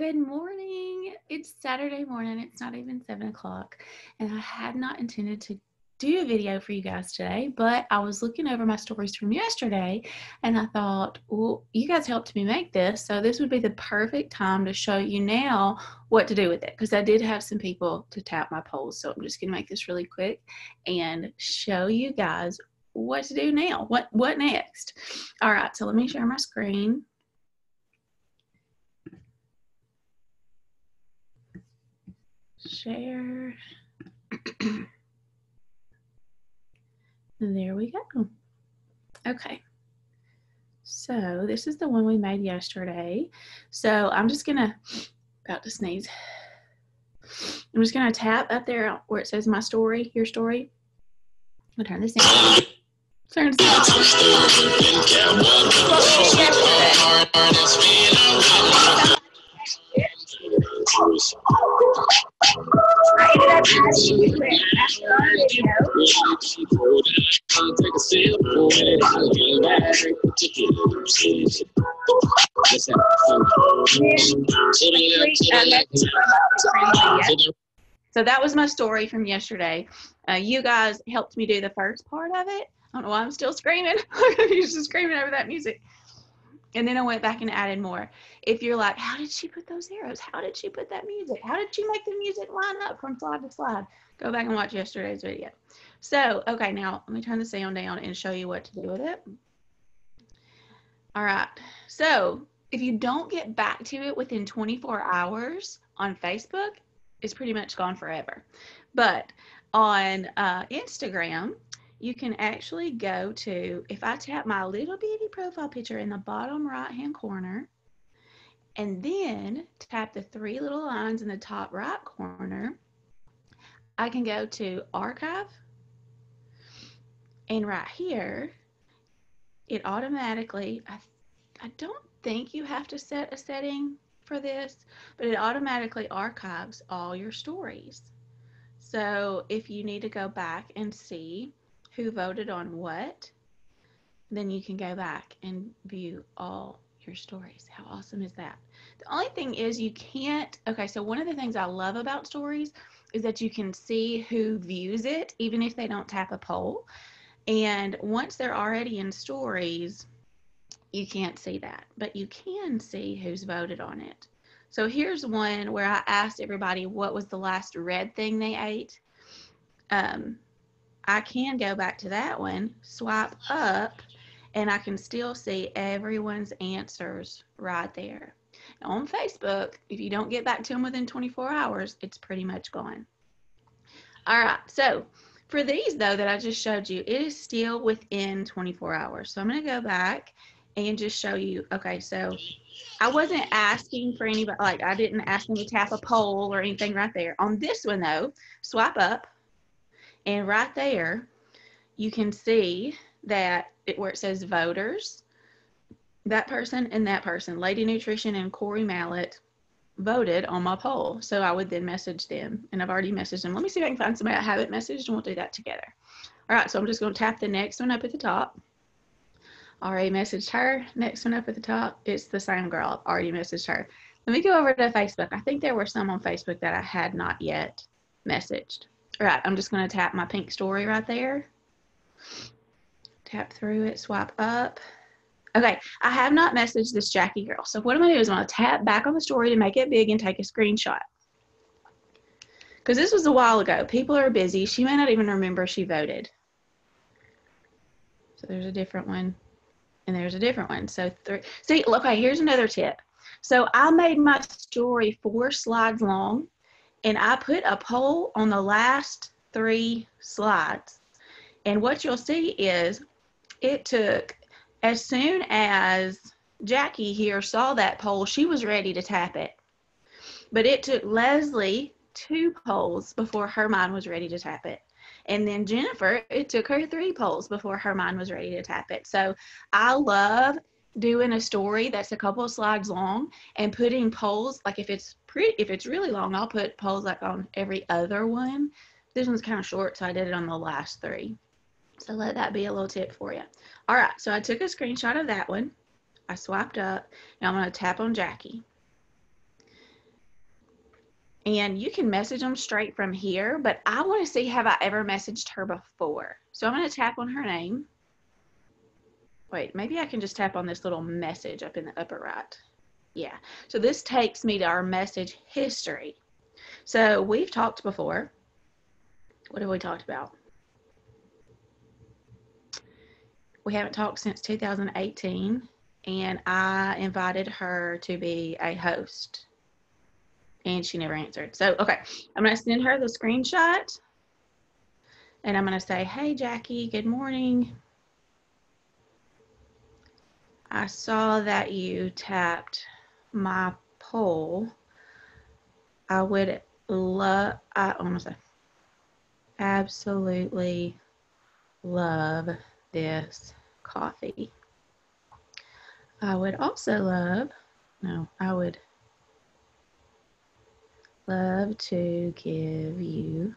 Good morning. It's Saturday morning. It's not even 7 o'clock. And I had not intended to do a video for you guys today, but I was looking over my stories from yesterday and I thought, well, you guys helped me make this. So this would be the perfect time to show you now what to do with it. Because I did have some people to tap my polls. So I'm just going to make this really quick and show you guys what to do now. What next? All right. So let me share my screen. Share. There we go. Okay. So this is the one we made yesterday. So I'm just gonna, about to sneeze. I'm just gonna tap up there where it says my story, your story. I'm gonna turn this in. Turn So that was my story from yesterday. You guys helped me do the first part of it. I don't know why I'm still screaming. You're just screaming over that music. And then I went back and added more. If you're like, how did she put those arrows? How did she put that music? How did she make the music line up from slide to slide? Go back and watch yesterday's video. So, okay, now let me turn the sound down and show you what to do with it. All right. So if you don't get back to it within 24 hours on Facebook, it's pretty much gone forever. But on Instagram, you can actually go to, if I tap my little bitty profile picture in the bottom right-hand corner, and then tap the three little lines in the top right corner, I can go to archive, and right here, it automatically, I don't think you have to set a setting for this, but it automatically archives all your stories. So if you need to go back and see who voted on what, then you can go back and view all your stories. How awesome is that? The only thing is you can't, okay, so one of the things I love about stories is that you can see who views it, even if they don't tap a poll. And once they're already in stories, you can't see that, but you can see who's voted on it. So here's one where I asked everybody what was the last red thing they ate. I can go back to that one, swipe up, and I can still see everyone's answers right there. Now on Facebook, if you don't get back to them within 24 hours, it's pretty much gone. All right, so for these though that I just showed you, it is still within 24 hours. So I'm going to go back and just show you. Okay, so I wasn't asking for anybody, like I didn't ask them to tap a poll or anything right there. On this one though, swipe up, and right there, you can see that where it says voters, that person and that person, Lady Nutrition and Corey Mallet, voted on my poll. So I would then message them, and I've already messaged them. Let me see if I can find somebody I haven't messaged, and we'll do that together. All right, so I'm just going to tap the next one up at the top. Already messaged her. Next one up at the top, it's the same girl. I've already messaged her. Let me go over to Facebook. I think there were some on Facebook that I had not yet messaged. All right, I'm just going to tap my pink story right there. Tap through it, swipe up. Okay, I have not messaged this Jackie girl. So what I'm going to do is I'm going to tap back on the story to make it big and take a screenshot. Because this was a while ago. People are busy. She may not even remember she voted. So there's a different one. And there's a different one. So see, okay, here's another tip. So I made my story 4 slides long, and I put a poll on the last 3 slides. And what you'll see is it took, as soon as Jackie here saw that poll, she was ready to tap it. But it took Leslie 2 polls before her mind was ready to tap it. And then Jennifer, it took her 3 polls before her mind was ready to tap it. So I love doing a story that's a couple of slides long and putting polls, like if it's really long, I'll put polls like on every other one. This one's kind of short, so I did it on the last 3. So let that be a little tip for you. All right, so I took a screenshot of that one. I swiped up. Now I'm going to tap on Jackie. And you can message them straight from here, but I want to see, have I ever messaged her before? So I'm going to tap on her name. Wait, maybe I can just tap on this little message up in the upper right. Yeah. So this takes me to our message history. So we've talked before. What have we talked about? We haven't talked since 2018, and I invited her to be a host, and she never answered. So, okay, I'm going to send her the screenshot, and I'm going to say, hey, Jackie, good morning. I saw that you tapped my poll. I would love, I want to say, absolutely love this coffee. I would also I would love to give you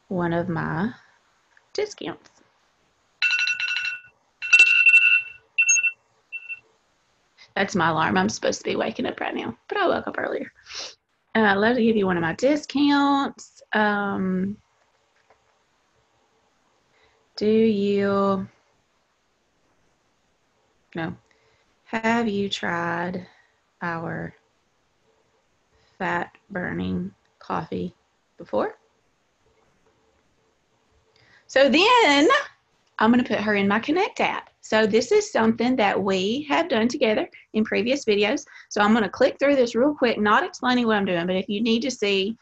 one of my discounts. That's my alarm. I'm supposed to be waking up right now, but I woke up earlier. I'd love to give you one of my discounts. Have you tried our fat burning coffee before? So then I'm going to put her in my Connect app. So this is something that we have done together in previous videos. So I'm going to click through this real quick, not explaining what I'm doing, but if you need to see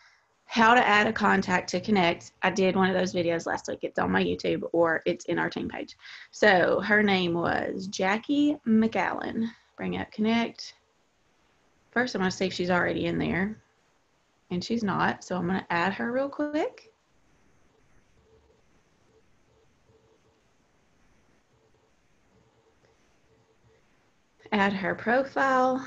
how to add a contact to Connect, I did one of those videos last week. It's on my YouTube or it's in our team page. So her name was Jackie McAllen. Bring up Connect. First, I'm going to see if she's already in there. And she's not, so I'm going to add her real quick. Add her profile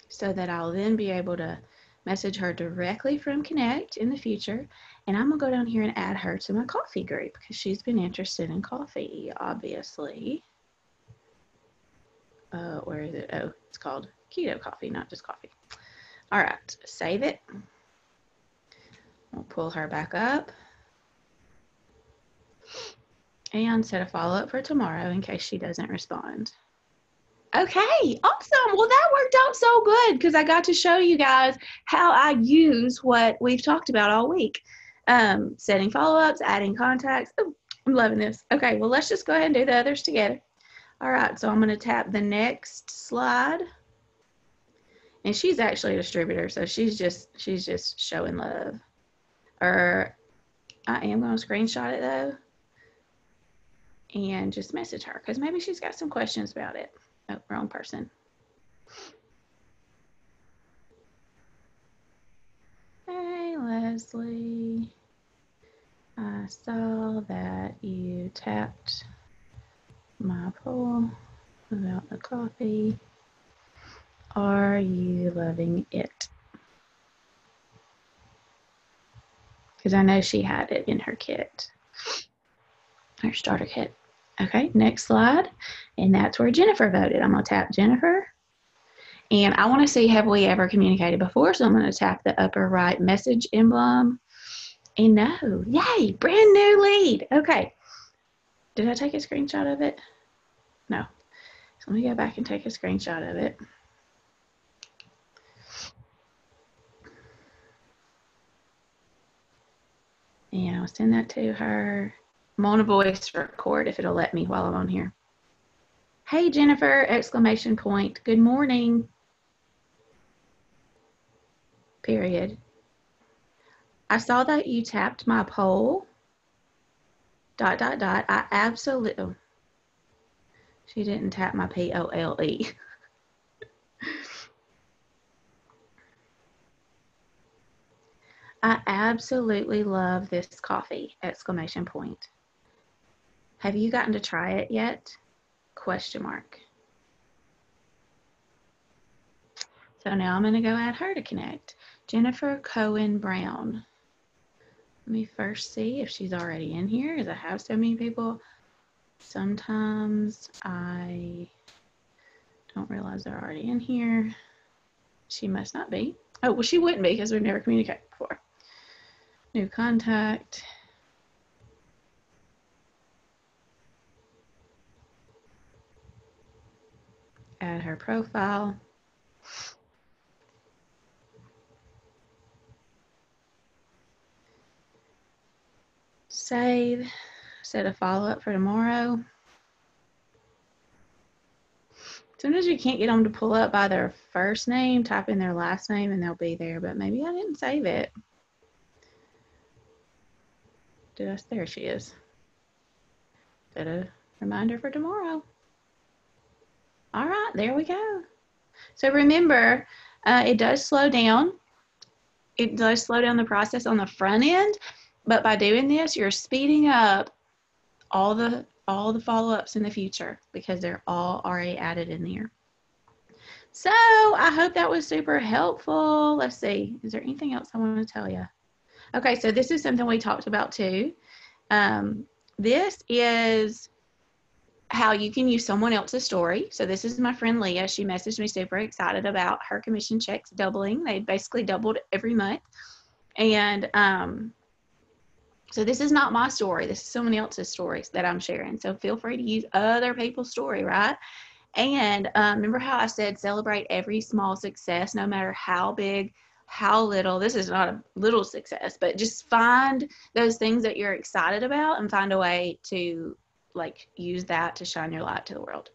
so that I'll then be able to message her directly from Connect in the future. And I'm going to go down here and add her to my coffee group because she's been interested in coffee, obviously. Where is it? Oh, it's called Keto Coffee, not just coffee. All right, save it. We'll pull her back up and set a follow-up for tomorrow in case she doesn't respond. Okay, awesome. Well, that worked out so good because I got to show you guys how I use what we've talked about all week. Setting follow-ups, adding contacts. Oh, I'm loving this. Okay, well, let's just go ahead and do the others together. All right, so I'm going to tap the next slide. And she's actually a distributor, so she's just showing love. Or I am going to screenshot it, though, and just message her because maybe she's got some questions about it. Oh, wrong person. Hey, Leslie. I saw that you tapped my poll about the coffee. Are you loving it? Because I know she had it in her kit, her starter kit. Okay, next slide. And that's where Jennifer voted. I'm going to tap Jennifer. And I want to see, have we ever communicated before? So I'm going to tap the upper right message emblem. And no, yay, brand new lead. Okay. Did I take a screenshot of it? No. So let me go back and take a screenshot of it. And I'll send that to her. I'm on a voice record if it'll let me while I'm on here. Hey, Jennifer, exclamation point. Good morning. Period. I saw that you tapped my poll. ... I absolutely... Oh, she didn't tap my POLE. I absolutely love this coffee! Exclamation point. Have you gotten to try it yet? Question mark. So now I'm going to go add her to Connect. Jennifer Cohen Brown. Let me first see if she's already in here, because I have so many people. Sometimes I don't realize they're already in here. She must not be. Oh, well, she wouldn't be because we've never communicated before. New contact. Add her profile. Save. Set a follow-up for tomorrow. Sometimes you can't get them to pull up by their first name, type in their last name, and they'll be there. But maybe I didn't save it. There she is. Set a reminder for tomorrow. All right, there we go. So remember, it does slow down. It does slow down the process on the front end, but by doing this, you're speeding up all the follow-ups in the future because they're all already added in there. So I hope that was super helpful. Let's see. Is there anything else I want to tell you? Okay, so this is something we talked about too. This is how you can use someone else's story. So this is my friend Leah. She messaged me super excited about her commission checks doubling. They basically doubled every month. And so this is not my story. This is someone else's stories that I'm sharing. So feel free to use other people's story, right? And remember how I said celebrate every small success, no matter how big, how little. This is not a little success, but just find those things that you're excited about and find a way to use that to shine your light to the world.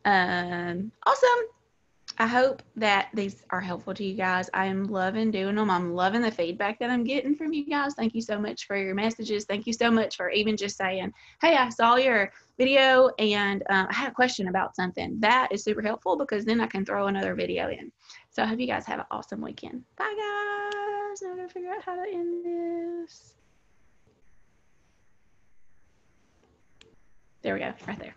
Awesome. I hope that these are helpful to you guys. I am loving doing them. I'm loving the feedback that I'm getting from you guys. Thank you so much for your messages. Thank you so much for even just saying, hey, I saw your video and I had a question about something. That is super helpful because then I can throw another video in. So I hope you guys have an awesome weekend. Bye, guys. Now I'm going to figure out how to end this. There we go, right there.